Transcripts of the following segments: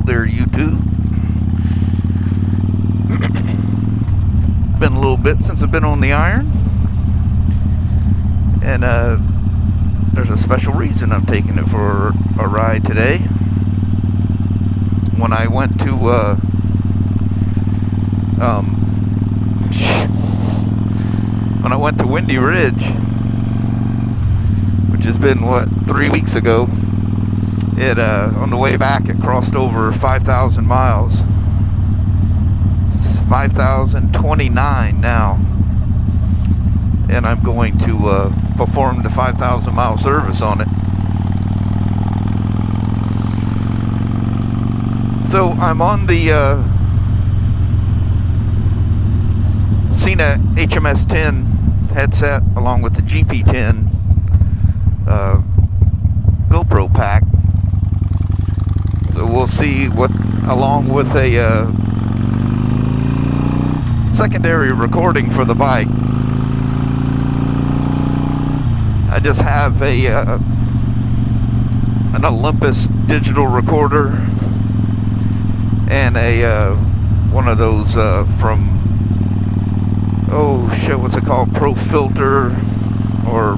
there, YouTube. Been a little bit since I've been on the iron, and there's a special reason I'm taking it for a ride today. When I went to Windy Ridge, which has been what, 3 weeks ago, it on the way back it crossed over 5,000 miles. It's 5,029 now, and I'm going to perform the 5,000 mile service on it. So I'm on the Sena HMS10 headset along with the GP10 GoPro pack. So we'll see what, along with a secondary recording for the bike. I just have an Olympus digital recorder and a one of those from, oh shit, what's it called, Pro Filter or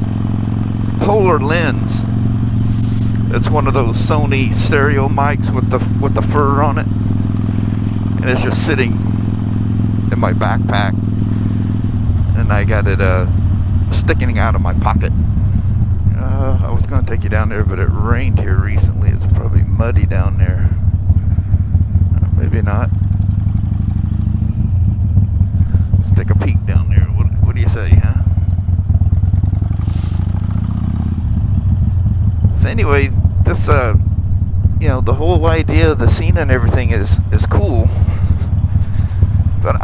Polar Lens. It's one of those Sony stereo mics with the fur on it, and it's just sitting in my backpack, and I got it sticking out of my pocket. I was going to take you down there, but it rained here recently. It's probably muddy down there. Maybe not. Let's take a peek down there. What do you say, huh? So anyway, this you know, the whole idea of the Sena and everything is cool, but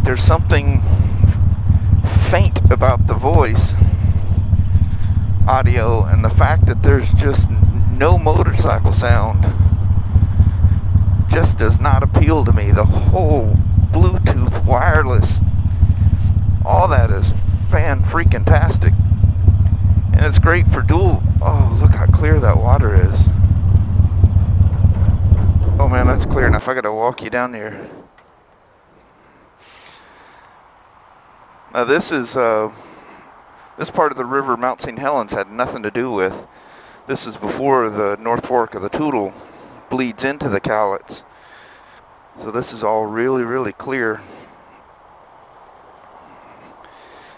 there's something faint about the voice audio, and the fact that there's just no motorcycle sound just does not appeal to me. The whole Bluetooth, wireless, all that is fan-freaking-tastic. And it's great for dual. Oh, look how clear that water is. Oh man, that's clear enough. I gotta walk you down here. Now this is, this part of the river Mount St. Helens had nothing to do with. This is before the North Fork of the Toledo bleeds into the Cowlitz. So this is all really, really clear.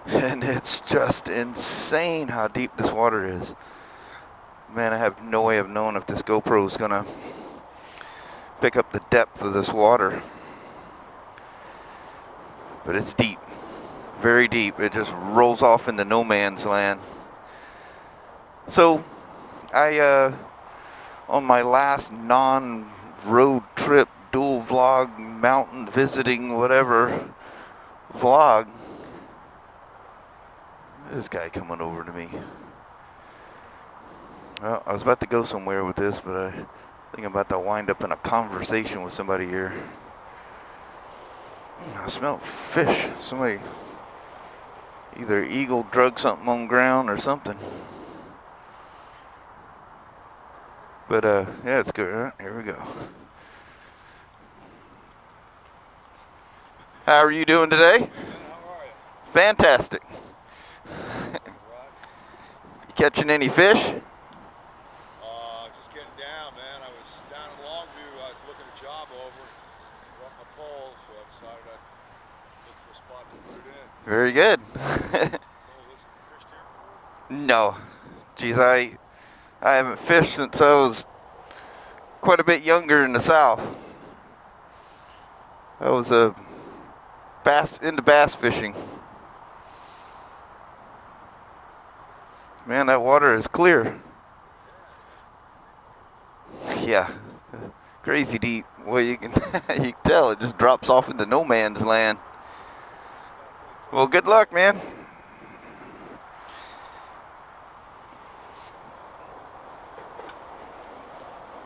And it's just insane how deep this water is. Man, I have no way of knowing if this GoPro is gonna pick up the depth of this water. But it's deep. Very deep. It just rolls off into no man's land. So I on my last non-road trip, dual vlog, mountain visiting, whatever vlog, this guy coming over to me. Well, I was about to go somewhere with this, but I think I'm about to wind up in a conversation with somebody here. I smell fish. Somebody either eagle drug something on ground or something. But yeah, it's good. All right, here we go. How are you doing today? How are you? Fantastic. You catching any fish? Just getting down, man. I was down in Longview. I was looking a job over. Brought my pole, so I decided I'd look for a spot to put it in. Very good. Fished here before? No. Geez, I haven't fished since I was quite a bit younger in the South. I was into bass fishing. Man, that water is clear. Yeah, crazy deep. Well, you can you can tell it just drops off into no man's land. Well, good luck, man.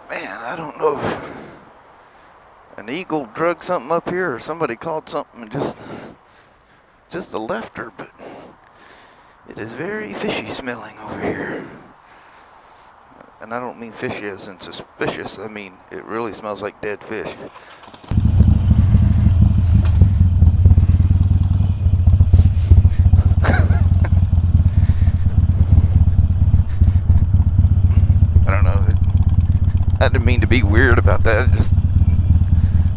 Man, I don't know if an eagle drug something up here or somebody called something and just left her, but it is very fishy smelling over here. And I don't mean fishy as in suspicious. I mean, it really smells like dead fish. I don't know. I didn't mean to be weird about that. Just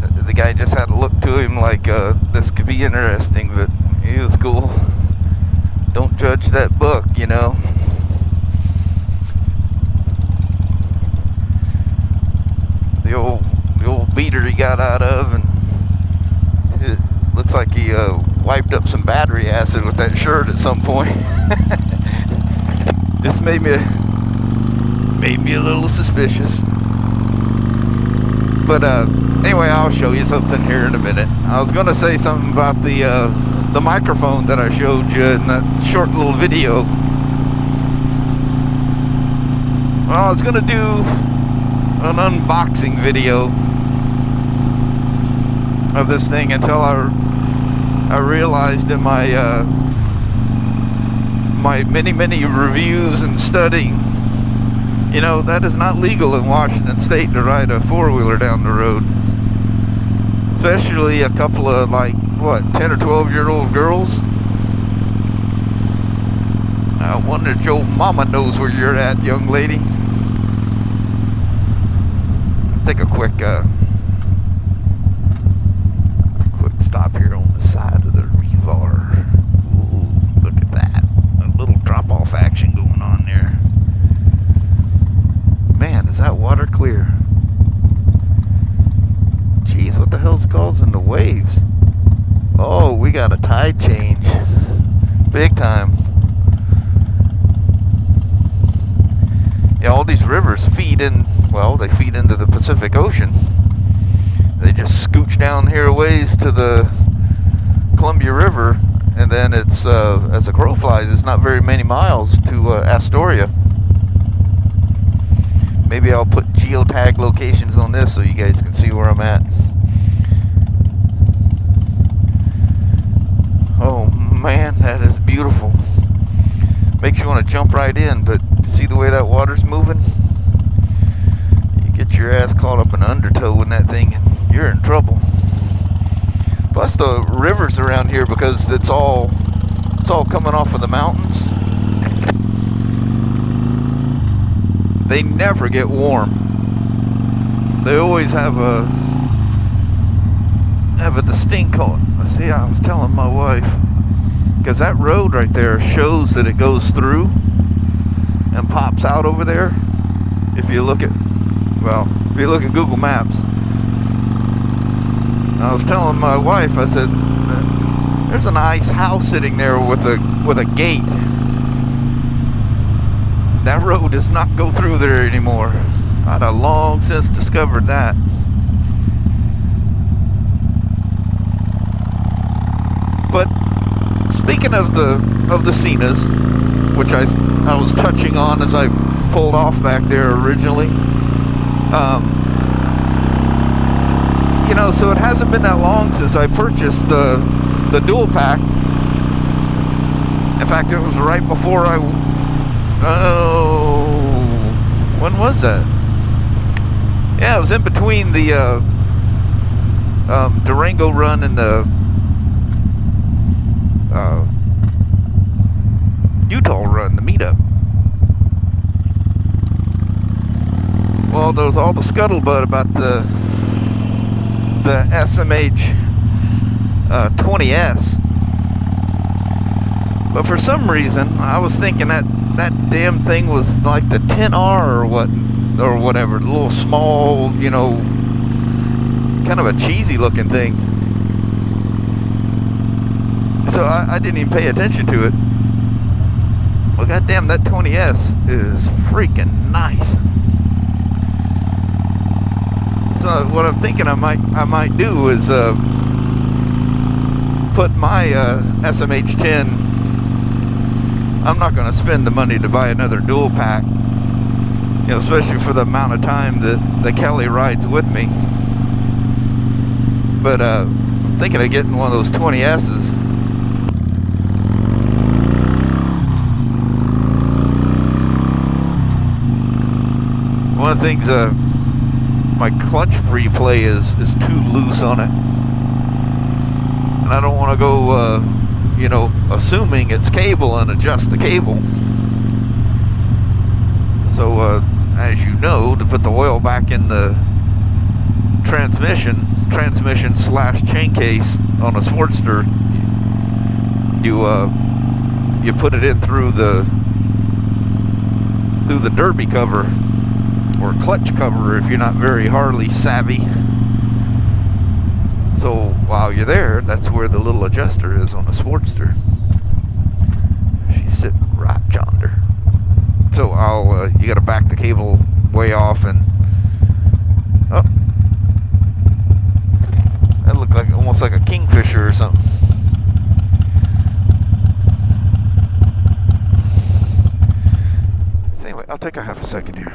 the guy just had a look to him like this could be interesting, but he was cool. Don't judge that book, you know. The old beater he got out of, and it looks like he wiped up some battery acid with that shirt at some point. Just made me a little suspicious. But anyway, I'll show you something here in a minute. I was going to say something about the microphone that I showed you in that short little video. Well, I was going to do an unboxing video of this thing until I realized in my my many reviews and studying, you know, that is not legal in Washington State to ride a four-wheeler down the road, especially a couple of like what 10 or 12-year-old girls. I wonder if your mama knows where you're at, young lady. Take a quick stop here on the side of the River. Ooh, look at that. A little drop-off action going on there. Man, is that water clear? Jeez, what the hell's causing the waves? Oh, we got a tide change. Big time. Yeah, all these rivers feed in. Well, they feed into the Pacific Ocean. They just scooch down here a ways to the Columbia River, and then it's, as a crow flies, it's not very many miles to Astoria. Maybe I'll put geotag locations on this so you guys can see where I'm at. Oh man, that is beautiful. Makes you want to jump right in, but see the way that water's moving? Get your ass caught up in undertow in that thing and you're in trouble. Plus the rivers around here, because it's all coming off of the mountains, they never get warm. They always have a distinct cold. See, I was telling my wife, because that road right there shows that it goes through and pops out over there. If you look at Google Maps. I was telling my wife, I said, there's a nice house sitting there with a gate. That road does not go through there anymore. I'd have long since discovered that. But speaking of the Senas, which I was touching on as I pulled off back there originally. You know, so it hasn't been that long since I purchased the dual pack. In fact, it was right before when was that? Yeah, it was in between the Durango run and the Utah run, the meetup. Well, there was all the scuttlebutt about the SMH-20S, but for some reason I was thinking that damn thing was like the 10R or whatever, the little small, you know, kind of a cheesy looking thing. So I didn't even pay attention to it. Well, goddamn, that 20S is freaking nice. So what I'm thinking I might do is put my SMH-10. I'm not going to spend the money to buy another dual pack, you know, especially for the amount of time that Kelly rides with me. But I'm thinking of getting one of those 20S's. one of the things, my clutch free play is too loose on it. And I don't want to go, you know, assuming it's cable and adjust the cable. So, as you know, to put the oil back in the transmission slash chain case on a Sportster, you put it in through the derby cover or clutch cover if you're not very Harley savvy. So while you're there, that's where the little adjuster is on a Sportster. She's sitting right yonder. So you got to back the cable way off, and oh, that looked like almost like a kingfisher or something. So anyway, I'll take a half a second here.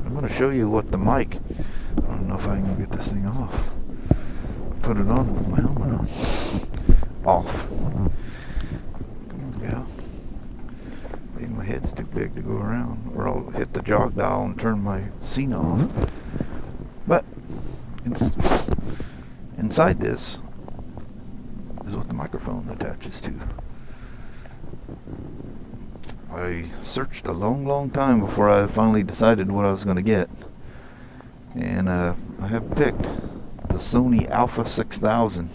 I'm going to show you what the mic. I don't know if I can get this thing off. Put it on with my helmet on. Off. Come on, gal. Maybe my head's too big to go around, or I'll hit the jog dial and turn my Sena off. But it's inside this is what the microphone attaches to. I searched a long time before I finally decided what I was going to get, and I have picked the Sony Alpha 6000.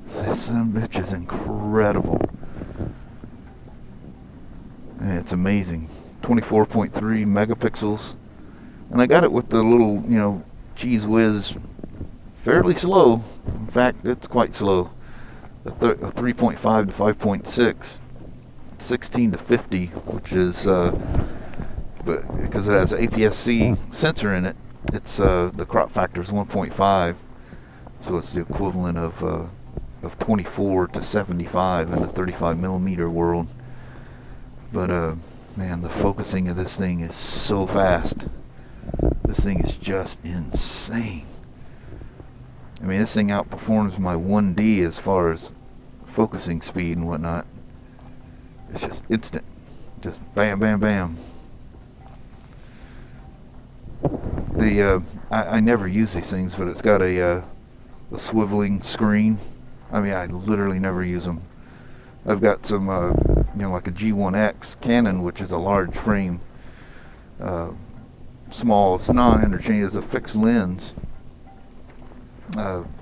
This son of a bitch is incredible. And it's amazing. 24.3 megapixels. And I got it with the little, you know, cheese whiz, fairly slow. In fact, it's quite slow. A 3.5 to 5.6. 16 to 50, which is, but because it has an APS-C sensor in it, it's the crop factor is 1.5, so it's the equivalent of 24 to 75 in the 35 millimeter world. But man, the focusing of this thing is so fast. This thing is just insane. I mean, this thing outperforms my 1D as far as focusing speed and whatnot. It's just instant, just bam, bam, bam. I never use these things, but it's got a swiveling screen. I mean, I literally never use them. I've got some, you know, like a G1X Canon, which is a large frame, small. It's non-interchangeable. It's a fixed lens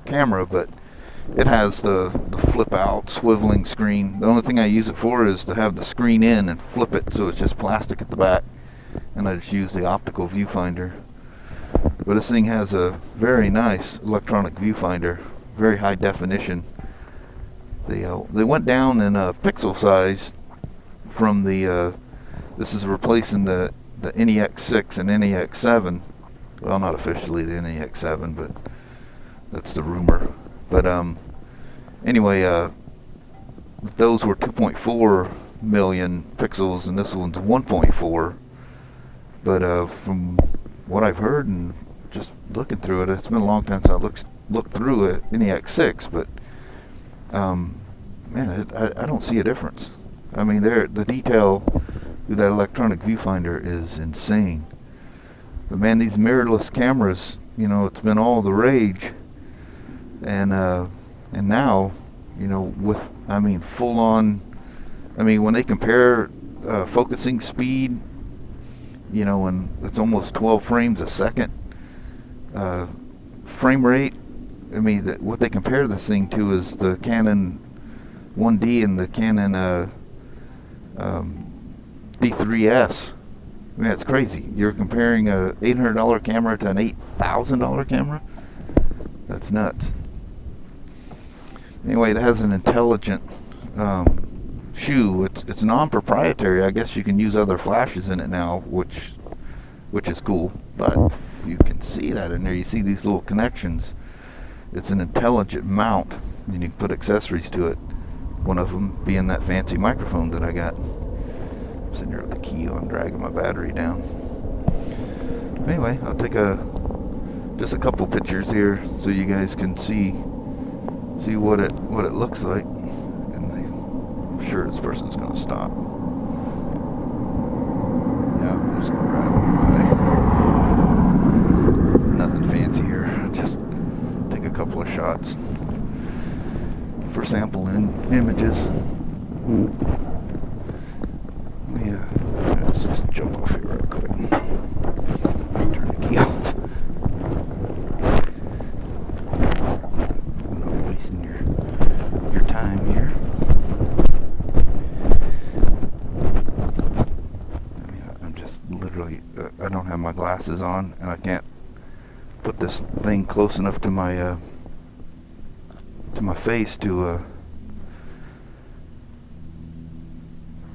camera, but it has the flip out swiveling screen. The only thing I use it for is to have the screen in and flip it so it's just plastic at the back, and I just use the optical viewfinder. But this thing has a very nice electronic viewfinder, very high definition. They went down in pixel size from the this is replacing the NEX6 and NEX7. Well, not officially the NEX7, but that's the rumor. But anyway, those were 2.4 million pixels, and this one's 1.4. But from what I've heard and just looking through it, it's been a long time since I looked through it NEX6, but man, I don't see a difference. I mean, the detail through that electronic viewfinder is insane. But man, these mirrorless cameras, you know, it's been all the rage. And now, you know, with, I mean, full on, I mean, when they compare focusing speed, you know, and it's almost 12 frames a second, frame rate, I mean, what they compare this thing to is the Canon 1D and the Canon D3S. I mean, it's crazy. You're comparing a $800 camera to an $8,000 camera? That's nuts. Anyway, it has an intelligent shoe. It's non-proprietary. I guess you can use other flashes in it now, which is cool. But you can see that in there. You see these little connections. It's an intelligent mount, and you can put accessories to it. One of them being that fancy microphone that I got. I'm sitting here with the key on, dragging my battery down. Anyway, I'll take just a couple pictures here so you guys can see what it looks like. And I'm sure this person's gonna stop. Yeah, I'm just gonna drive by. images. Yeah, let's just jump off here real quick. Turn the key off. I'm not wasting your time here. I mean, I'm just literally, I don't have my glasses on, and I can't put this thing close enough to my face to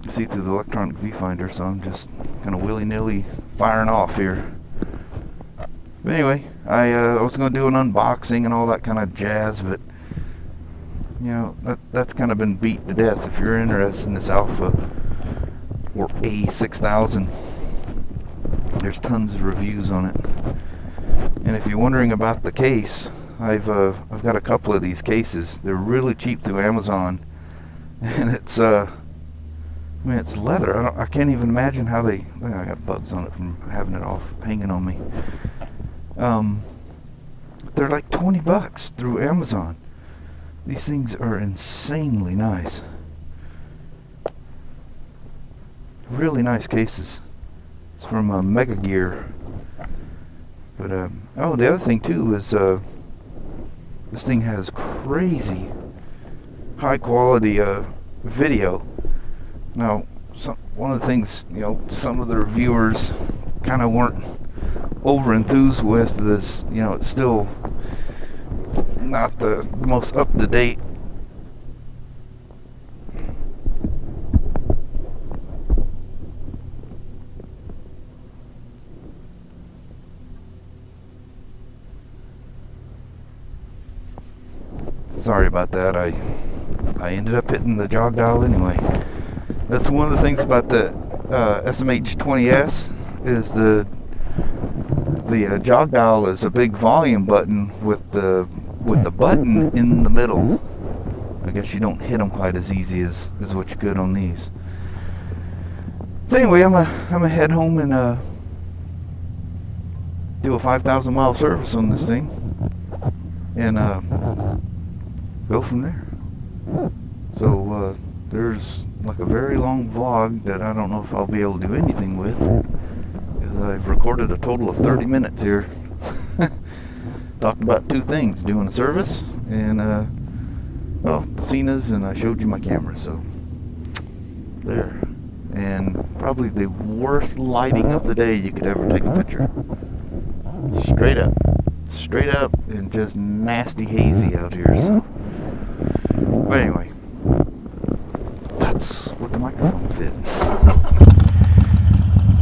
see through the electronic viewfinder, so I'm just kind of willy-nilly firing off here. But anyway, I was going to do an unboxing and all that kind of jazz, but you know, that's kind of been beat to death. If you're interested in this Alpha or A6000, there's tons of reviews on it. And if you're wondering about the case, I've got a couple of these cases. They're really cheap through Amazon, and it's I mean, it's leather. I can't even imagine how I got bugs on it from having it off hanging on me. They're like $20 through Amazon. These things are insanely nice. Really nice cases. It's from Mega Gear. But oh, the other thing too is this thing has crazy high quality video. Now, one of the things, you know, some of the reviewers kind of weren't over enthused with is, you know, it's still not the most up to date. Sorry about that. I ended up hitting the jog dial anyway. That's one of the things about the SMH20S is the jog dial is a big volume button with the button in the middle. I guess you don't hit them quite as easy as what you could on these. So anyway, I'm gonna head home and do a 5,000 mile service on this thing and go from there. So there's like a very long vlog that I don't know if I'll be able to do anything with, because I've recorded a total of 30 minutes here. Talked about two things: doing a service and well, the Senas, and I showed you my camera. So there. And probably the worst lighting of the day you could ever take a picture. Straight up and just nasty hazy out here. So but anyway, that's what the microphone fit.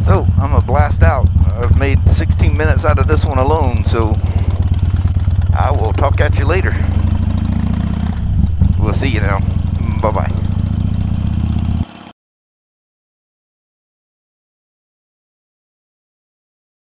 So I'm gonna blast out. I've made 16 minutes out of this one alone, so I will talk at you later. We'll see you now. Bye bye.